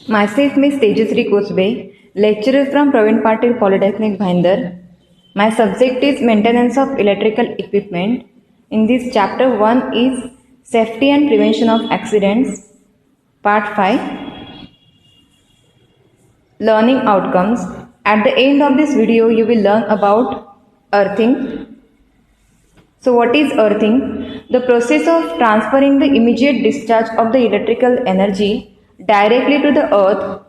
Myself, Miss Tejasri Kosbe, lecturer from Praveen Patil Polytechnic, Bhayandar. My subject is maintenance of electrical equipment. In this chapter 1 is safety and prevention of accidents. Part 5, learning outcomes. At the end of this video, you will learn about earthing. So what is earthing? The process of transferring the immediate discharge of the electrical energy directly to the earth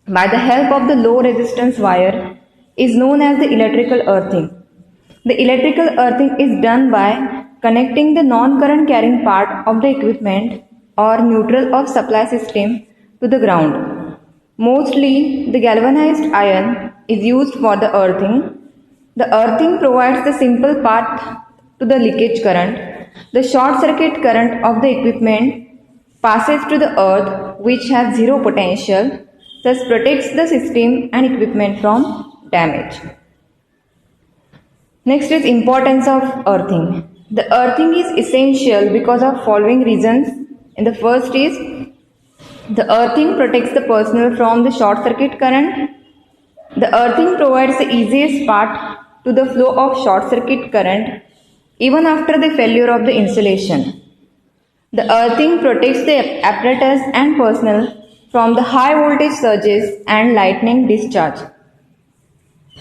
by the help of the low resistance wire is known as the electrical earthing. The electrical earthing is done by connecting the non-current carrying part of the equipment or neutral of supply system to the ground. Mostly the galvanized iron is used for the earthing. The earthing provides the simple path to the leakage current. The short circuit current of the equipment passes to the earth which has zero potential, thus protects the system and equipment from damage. Next is importance of earthing. The earthing is essential because of following reasons. In the first is the earthing protects the personnel from the short circuit current. The earthing provides the easiest path to the flow of short circuit current even after the failure of the installation. The earthing protects the apparatus and personnel from the high voltage surges and lightning discharge.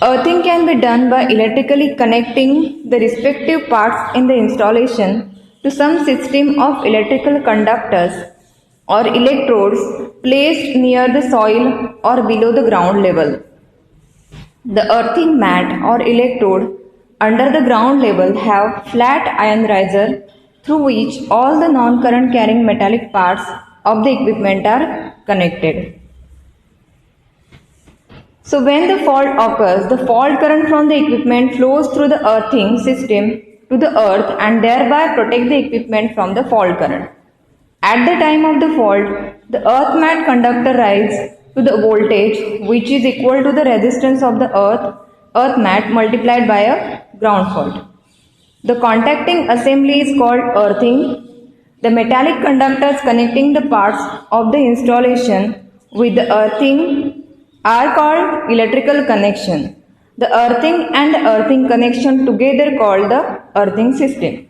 Earthing can be done by electrically connecting the respective parts in the installation to some system of electrical conductors or electrodes placed near the soil or below the ground level. The earthing mat or electrode under the ground level have flat iron riser through which all the non-current carrying metallic parts of the equipment are connected. So when the fault occurs, the fault current from the equipment flows through the earthing system to the earth and thereby protect the equipment from the fault current. At the time of the fault, the earth mat conductor rises to the voltage which is equal to the resistance of the earth mat multiplied by a ground fault. The contacting assembly is called earthing. The metallic conductors connecting the parts of the installation with the earthing are called electrical connection. The earthing and the earthing connection together called the earthing system.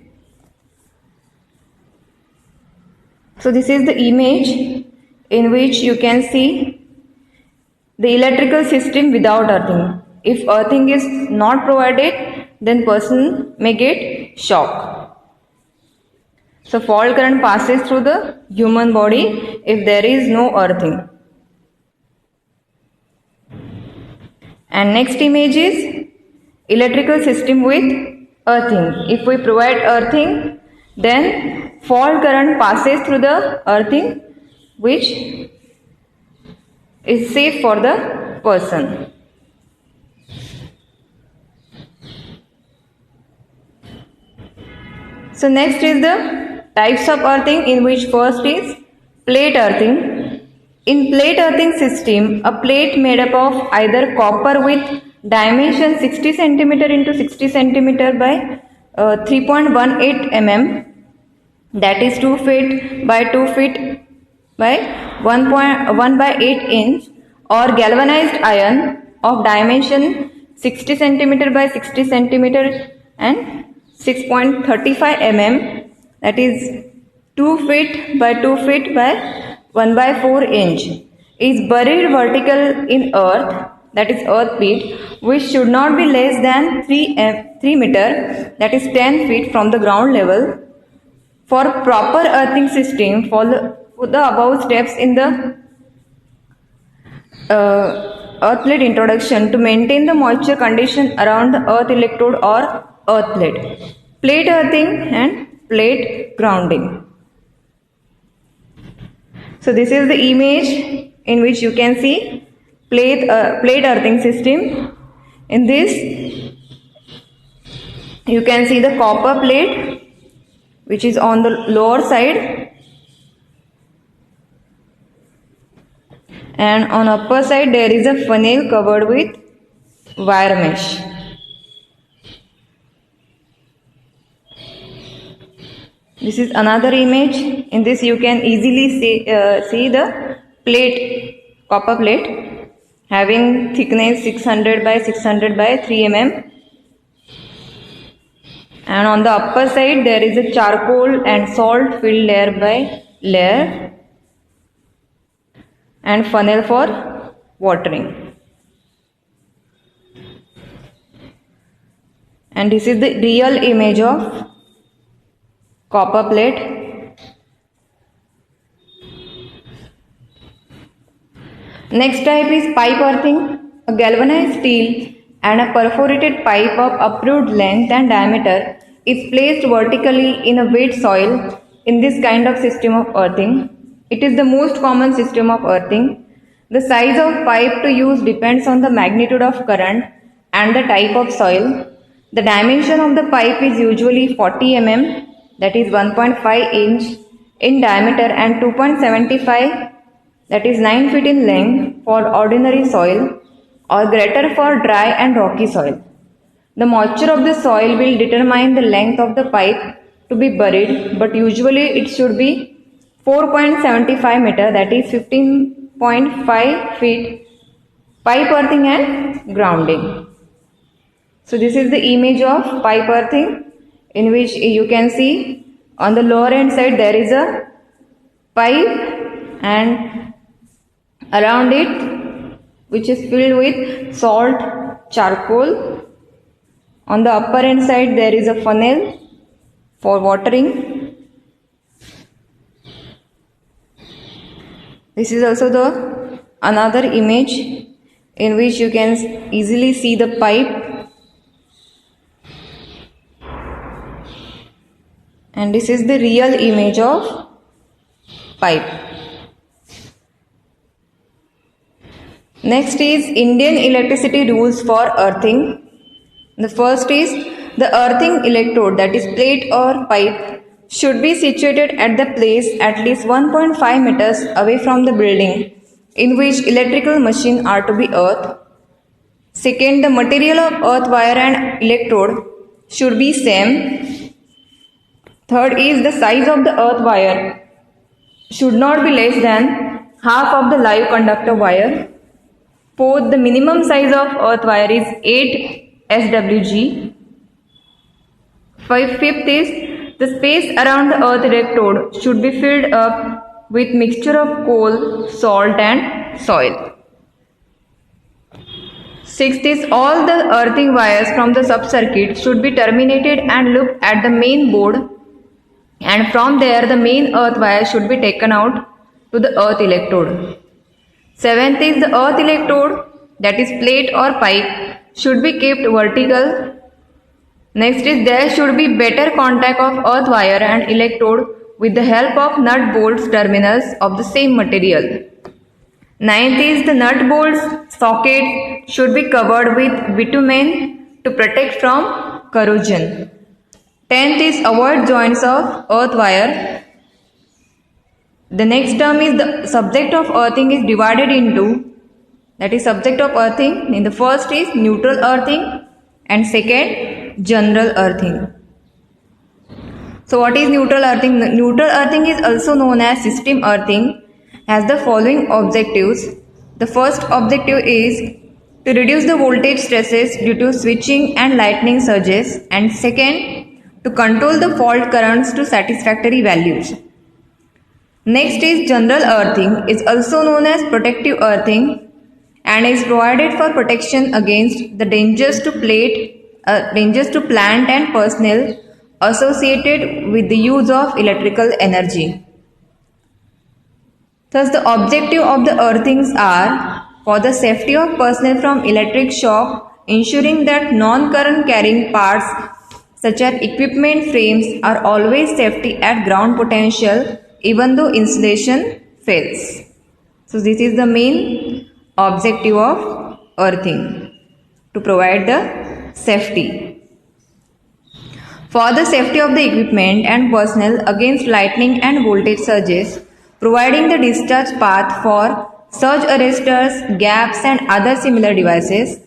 So this is the image in which you can see the electrical system without earthing. If earthing is not provided, then person may get shock. So fault current passes through the human body if there is no earthing. And next image is electrical system with earthing. If we provide earthing, then fault current passes through the earthing which is safe for the person. So next is the types of earthing, in which first is plate earthing. In plate earthing system, a plate made up of either copper with dimension 60 cm into 60 cm by 3.18 mm, that is 2 feet by 2 feet by 1 by 8 inch, or galvanized iron of dimension 60 cm by 60 cm and 6.35 mm, that is 2 feet by 2 feet by 1 by 4 inch, is buried vertical in earth, that is earth pit, which should not be less than 3 meter, that is 10 feet from the ground level. For proper earthing system, follow the above steps in the earth plate introduction to maintain the moisture condition around the earth electrode or earth plate. Plate earthing and plate grounding. So this is the image in which you can see plate earthing system. In this you can see the copper plate which is on the lower side, and on upper side there is a funnel covered with wire mesh. This is another image. In this you can easily see the copper plate having thickness 600 by 600 by 3 mm, and on the upper side there is a charcoal and salt filled layer by layer and funnel for watering. And this is the real image of copper plate. Next type is pipe earthing. A galvanized steel and a perforated pipe of approved length and diameter is placed vertically in a wet soil in this kind of system of earthing. It is the most common system of earthing. The size of pipe to use depends on the magnitude of current and the type of soil. The dimension of the pipe is usually 40 mm, that is 1.5 inch in diameter, and 2.75, that is 9 feet in length for ordinary soil, or greater for dry and rocky soil. The moisture of the soil will determine the length of the pipe to be buried, but usually it should be 4.75 meter, that is 15.5 feet. Pipe earthing and grounding. So this is the image of pipe earthing, in which you can see on the lower end side there is a pipe and around it which is filled with salt, charcoal. On the upper end side there is a funnel for watering. This is also the another image in which you can easily see the pipe, and this is the real image of pipe. Next is Indian electricity rules for earthing. The first is the earthing electrode, that is plate or pipe, should be situated at the place at least 1.5 meters away from the building in which electrical machines are to be earthed. Second, the material of earth wire and electrode should be same. Third is the size of the earth wire should not be less than half of the live conductor wire. Fourth, the minimum size of earth wire is 8 SWG. Fifth is the space around the earth electrode should be filled up with mixture of coal, salt and soil. Sixth is all the earthing wires from the sub-circuit should be terminated and looped at the main board, and from there the main earth wire should be taken out to the earth electrode. Seventh is the earth electrode, that is plate or pipe, should be kept vertical. Next is there should be better contact of earth wire and electrode with the help of nut bolts terminals of the same material. Ninth is the nut bolts socket should be covered with bitumen to protect from corrosion. 10th is avoid joints of earth wire. The next term is the subject of earthing is divided into, that is subject of earthing. In the first is neutral earthing and second general earthing. So what is neutral earthing? Neutral earthing is also known as system earthing, has the following objectives. The first objective is to reduce the voltage stresses due to switching and lightning surges, and second, to control the fault currents to satisfactory values. Next is general earthing, is also known as protective earthing and is provided for protection against the dangers to plant and personnel associated with the use of electrical energy. Thus, the objective of the earthings are for the safety of personnel from electric shock, ensuring that non-current carrying parts such as equipment frames are always safety at ground potential even though insulation fails. So this is the main objective of earthing, to provide the safety. For the safety of the equipment and personnel against lightning and voltage surges, providing the discharge path for surge arresters, gaps and other similar devices.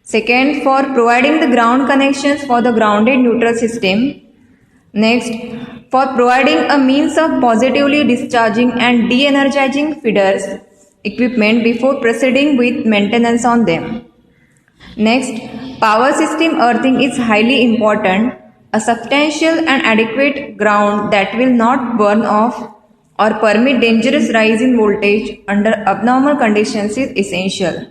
Second, for providing the ground connections for the grounded neutral system. Next, for providing a means of positively discharging and de-energizing feeders equipment before proceeding with maintenance on them. Next, power system earthing is highly important. A substantial and adequate ground that will not burn off or permit dangerous rise in voltage under abnormal conditions is essential.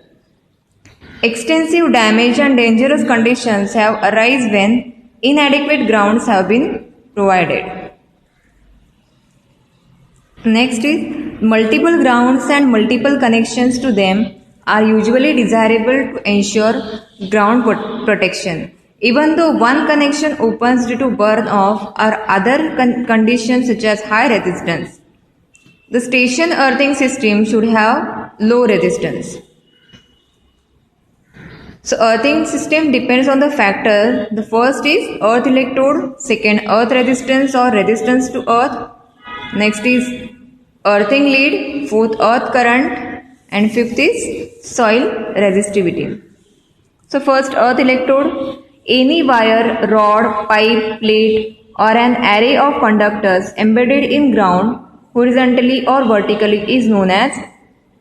Extensive damage and dangerous conditions have arisen when inadequate grounds have been provided. Next is multiple grounds and multiple connections to them are usually desirable to ensure ground protection. Even though one connection opens due to burn off or other conditions such as high resistance, the station earthing system should have low resistance. So earthing system depends on the factor. The first is earth electrode, second earth resistance or resistance to earth, next is earthing lead, fourth earth current, and fifth is soil resistivity. So first earth electrode, any wire, rod, pipe, plate or an array of conductors embedded in ground horizontally or vertically is known as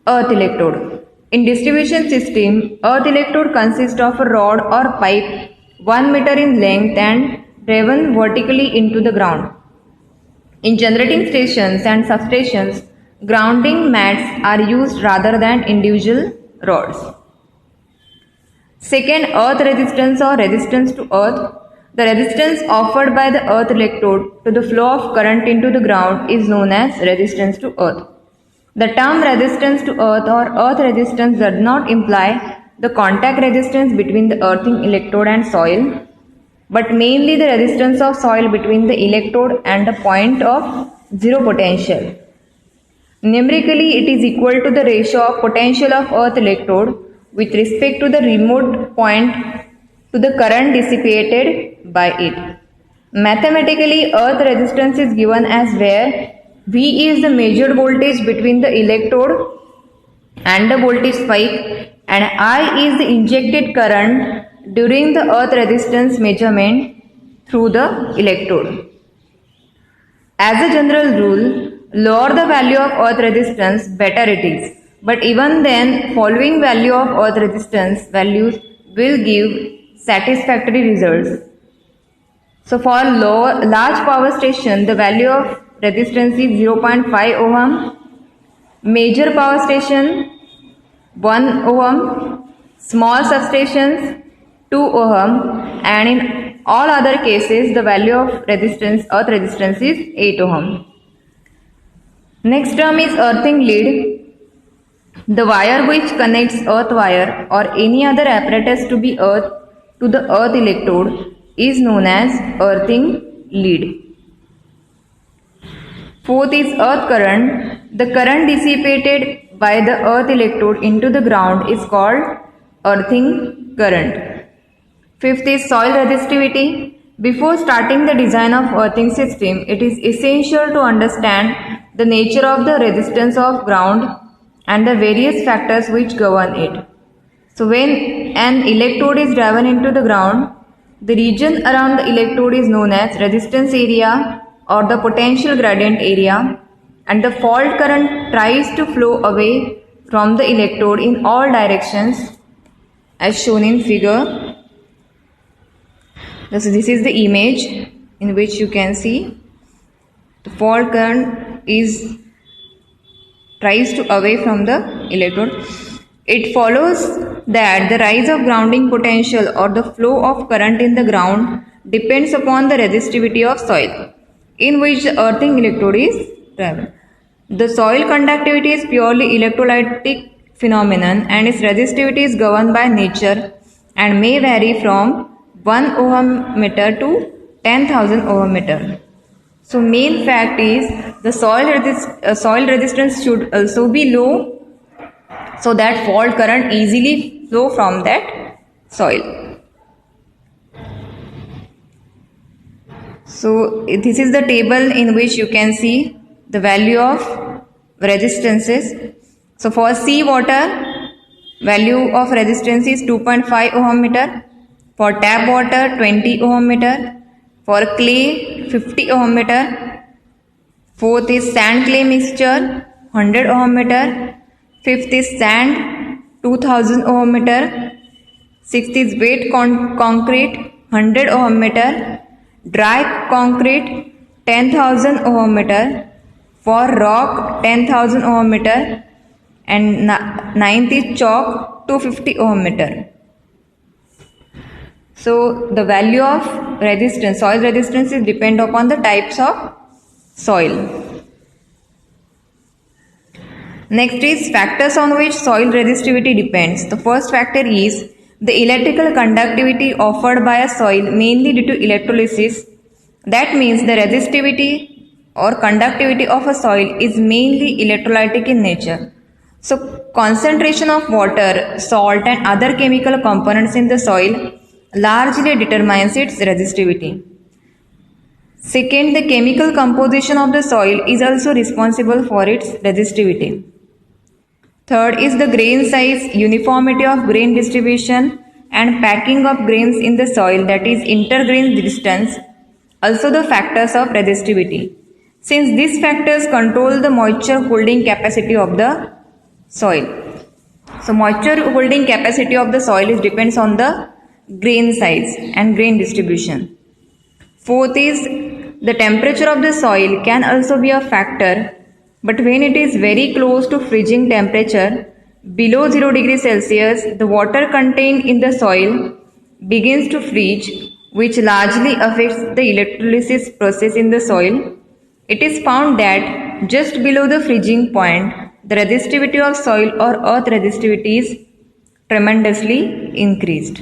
earth electrode. In distribution system, earth electrode consists of a rod or pipe 1 meter in length and driven vertically into the ground. In generating stations and substations, grounding mats are used rather than individual rods. Second, earth resistance or resistance to earth. The resistance offered by the earth electrode to the flow of current into the ground is known as resistance to earth. The term resistance to earth or earth resistance does not imply the contact resistance between the earthing electrode and soil, but mainly the resistance of soil between the electrode and the point of zero potential. Numerically, it is equal to the ratio of potential of earth electrode with respect to the remote point to the current dissipated by it. Mathematically, earth resistance is given as where V is the measured voltage between the electrode and the voltage spike and I is the injected current during the earth resistance measurement through the electrode. As a general rule, lower the value of earth resistance, better it is. But even then, following value of earth resistance values will give satisfactory results. So for large power station, the value of resistance is 0.5 ohm, major power station 1 ohm, small substations 2 ohm, and in all other cases the value of resistance, earth resistance is 8 ohm. Next term is earthing lead. The wire which connects earth wire or any other apparatus to be earth to the earth electrode is known as earthing lead. Fourth is earth current. The current dissipated by the earth electrode into the ground is called earthing current. Fifth is soil resistivity. Before starting the design of earthing system, it is essential to understand the nature of the resistance of ground and the various factors which govern it. So when an electrode is driven into the ground, the region around the electrode is known as resistance area or the potential gradient area, and the fault current tries to flow away from the electrode in all directions as shown in figure. So this is the image in which you can see the fault current tries to away from the electrode. It follows that the rise of grounding potential or the flow of current in the ground depends upon the resistivity of soil in which the earthing electrode is driven. The soil conductivity is purely electrolytic phenomenon and its resistivity is governed by nature and may vary from 1 ohm meter to 10,000 ohm meter. So main fact is the soil resistance should also be low so that fault current easily flow from that soil. So this is the table in which you can see the value of resistances. So for sea water, value of resistance is 2.5 ohm meter. For tap water, 20 ohm meter. For clay, 50 ohm meter. Fourth is sand clay mixture 100 ohm meter. Fifth is sand 2000 ohm meter. Sixth is wet concrete 100 ohm meter. Dry concrete 10,000 ohm meter. For rock 10,000 ohm meter. And ninth is chalk 250 ohm meter. So the value of resistance, soil resistance, is depend upon the types of soil. Next is factors on which soil resistivity depends. The first factor is the electrical conductivity offered by a soil mainly due to electrolysis. That means the resistivity or conductivity of a soil is mainly electrolytic in nature. So concentration of water, salt and other chemical components in the soil largely determines its resistivity. Second, the chemical composition of the soil is also responsible for its resistivity. Third is the grain size, uniformity of grain distribution and packing of grains in the soil, that is intergrain distance, also the factors of resistivity. Since these factors control the moisture holding capacity of the soil. So moisture holding capacity of the soil is depends on the grain size and grain distribution. Fourth is the temperature of the soil can also be a factor, but when it is very close to freezing temperature, below 0 degree Celsius, the water contained in the soil begins to freeze, which largely affects the electrolysis process in the soil. It is found that just below the freezing point, the resistivity of soil or earth resistivity is tremendously increased.